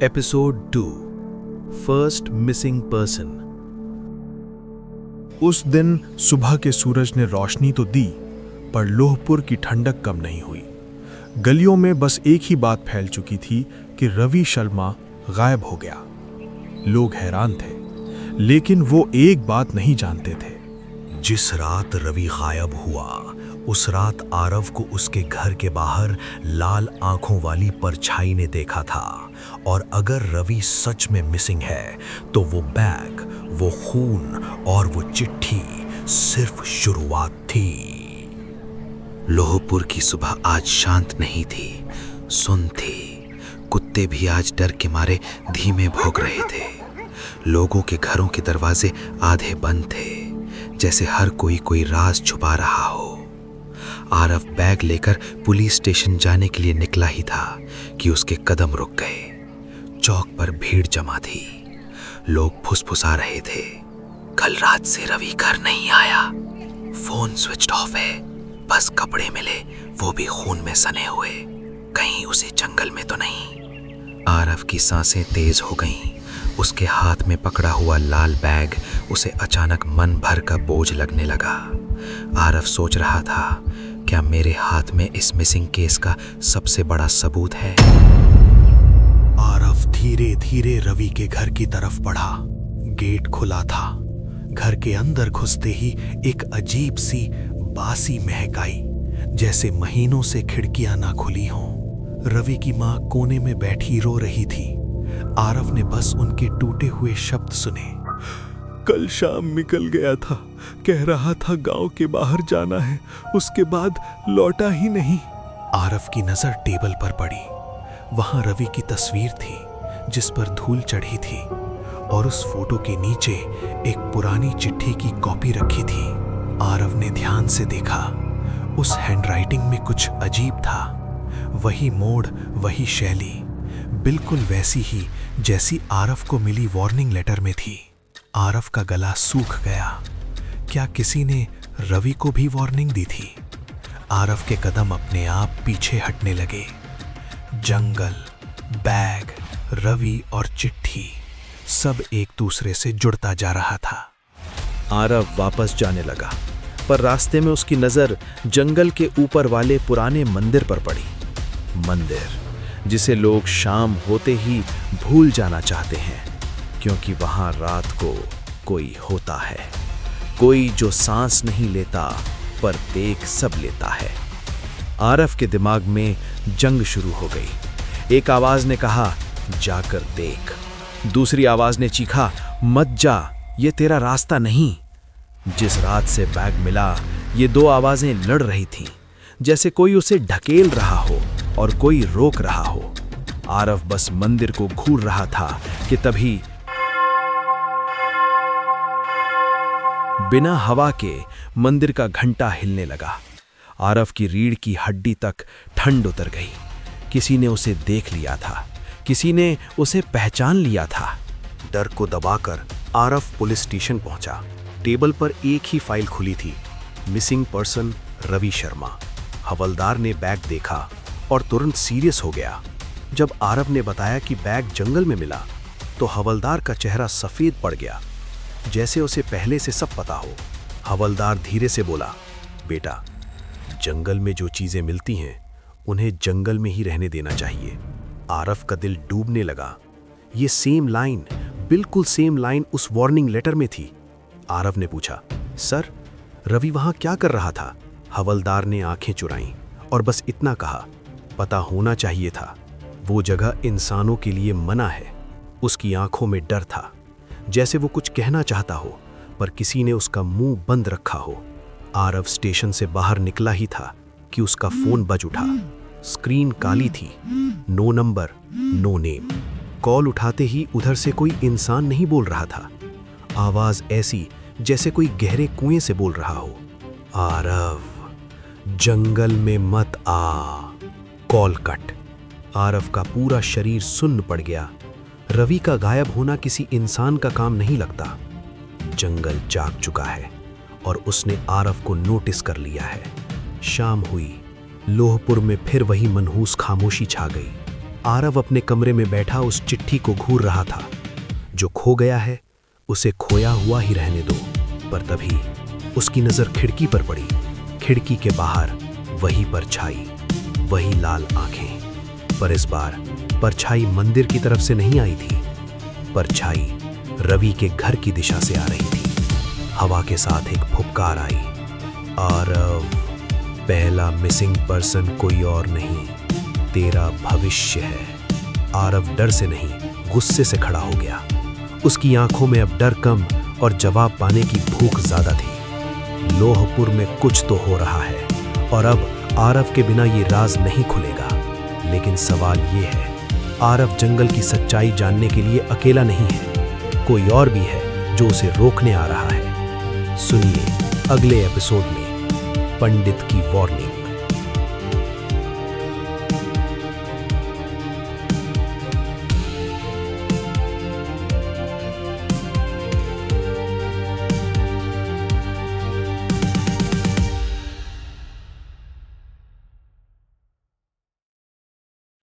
Episode 2 first missing person. उस दिन सुबह के सूरज ने रोशनी तो दी, पर लोहपुर की ठंडक कम नहीं हुई। गलियों में बस एक ही बात फैल चुकी थी कि रवि शर्मा गायब हो गया। लोग हैरान थे, लेकिन वो एक बात नहीं जानते थे। जिस रात रवि गायब हुआ, उस रात आरव को उसके घर के बाहर लाल आंखों वाली परछाई ने देखा था। और अगर रवि सच में मिसिंग है, तो वो बैग, वो खून और वो चिट्ठी सिर्फ शुरुआत थी। लोहपुर की सुबह आज शांत नहीं थी, सुन थी। कुत्ते भी आज डर के मारे धीमे भौंक रहे थे। लोगों के घरों के दरवाजे आधे बंद थे, जैसे हर कोई राज छुपा रहा हो। आरव बैग लेकर पुलिस स्टेशन जाने के लिए निकला ही था कि उसके कदम रुक गए। चौक पर भीड़ जमा थी। लोग फुसफुसा रहे थे, कल रात से रवि घर नहीं आया, फोन स्विच ऑफ है, बस कपड़े मिले, वो भी खून में सने हुए। कहीं उसे जंगल में तो नहीं। आरव की सांसें तेज हो गईं। उसके हाथ में पकड़ा हुआ लाल बैग उसे अचानक मन भर का बोझ लगने लगा। आरव सोच रहा था, क्या मेरे हाथ में इस मिसिंग केस का सबसे बड़ा सबूत है? आरव धीरे धीरे रवि के घर की तरफ बढ़ा। गेट खुला था। घर के अंदर घुसते ही एक अजीब सी बासी महक आई, जैसे महीनों से खिड़कियां ना खुली हों। रवि की मां कोने में बैठी रो रही थी। आरव ने बस उनके टूटे हुए शब्द सुने। कल शाम निकल गया था, कह रहा था गांव के बाहर जाना है, उसके बाद लौटा ही नहीं। आरव की नजर टेबल पर पड़ी। वहां रवि की तस्वीर थी, जिस पर धूल चढ़ी थी, और उस फोटो के नीचे एक पुरानी चिट्ठी की कॉपी रखी थी। आरव ने ध्यान से देखा। उस हैंडराइटिंग में कुछ अजीब था। वही मोड़, वही शैली, बिल्कुल वैसी ही जैसी आरव को मिली वार्निंग लेटर में थी। आरव का गला सूख गया। क्या किसी ने रवि को भी वार्निंग दी थी? आरव के कदम अपने आप पीछे हटने लगे। जंगल, बैग, रवि और चिट्ठी सब एक दूसरे से जुड़ता जा रहा था। आरव वापस जाने लगा, पर रास्ते में उसकी नजर जंगल के ऊपर वाले पुराने मंदिर पर पड़ी। मंदिर जिसे लोग शाम होते ही भूल जाना चाहते हैं, क्योंकि वहां रात को कोई होता है, कोई जो सांस नहीं लेता पर देख सब लेता है। आरव के दिमाग में जंग शुरू हो गई। एक आवाज ने कहा, जाकर देख। दूसरी आवाज ने चीखा, मत जा, ये तेरा रास्ता नहीं। जिस रात से बैग मिला, ये दो आवाजें लड़ रही थीं, जैसे कोई उसे ढकेल रहा हो और कोई रोक रहा हो। आरव बस मंदिर को घूर रहा था कि तभी बिना हवा के मंदिर का घंटा हिलने लगा। आरव की रीढ़ की हड्डी तक ठंड उतर गई। किसी ने उसे देख लिया था, किसी ने उसे पहचान लिया था। डर को दबाकर आरव पुलिस स्टेशन पहुंचा। टेबल पर एक ही फाइल खुली थी, मिसिंग पर्सन रवि शर्मा। हवलदार ने बैग देखा और तुरंत सीरियस हो गया। जब आरव ने बताया कि बैग जंगल में मिला, तो हवलदार का चेहरा सफेद पड़ गया, जैसे उसे पहले से सब पता हो। हवलदार धीरे से बोला, बेटा, जंगल में जो चीजें मिलती हैं, उन्हें जंगल में ही रहने देना चाहिए। आरव का दिल डूबने लगा। ये सेम लाइन, बिल्कुल सेम लाइन उस वार्निंग लेटर में थी। आरव ने पूछा, सर, रवि वहां क्या कर रहा था? हवलदार ने आंखें चुराईं और बस इतना कहा, पता होना चाहिए था, वो जगह इंसानों के लिए मना है। उसकी आंखों में डर था, जैसे वो कुछ कहना चाहता हो, पर किसी ने उसका मुंह बंद रखा हो। आरव स्टेशन से बाहर निकला ही था कि उसका फोन बज उठा। स्क्रीन काली थी, no number, no name. Call उठाते ही उधर से कोई इंसान नहीं बोल रहा था। आवाज ऐसी जैसे कोई गहरे कुएं से बोल रहा हो, आरव, जंगल में मत आ। Call cut. आरव का पूरा शरीर सुन्न पड़ गया। रवि का गायब होना किसी इंसान का काम नहीं लगता। जंगल जाग चुका है और उसने आरव को नोटिस कर लिया है। शाम हुई। लोहपुर में फिर वही मनहूस खामोशी छा गई। आरव अपने कमरे में बैठा उस चिट्ठी को घूर रहा था। जो खो गया है उसे खोया हुआ ही रहने दो। पर तभी उसकी नजर खिड़की पर पड़ी। खिड़की के बाहर वही परछाई, वही लाल आंखें। पर इस बार परछाई मंदिर की तरफ से नहीं आई थी। परछाई रवि के घर की दिशा से आ रही थी। हवा के साथ एक फुफकार आई, आरव, पहला मिसिंग पर्सन कोई और नहीं, तेरा भविष्य है। आरव डर से नहीं, गुस्से से खड़ा हो गया। उसकी आंखों में अब डर कम और जवाब पाने की भूख ज्यादा थी। लोहपुर में कुछ तो हो रहा है और अब आरव के बिना ये राज नहीं खुलेगा। लेकिन सवाल ये है, आरव जंगल की सच्चाई जानने के लिए अकेला नहीं है, कोई और भी है जो उसे रोकने आ रहा है। सुनिए अगले एपिसोड में पंडित की वार्निंग।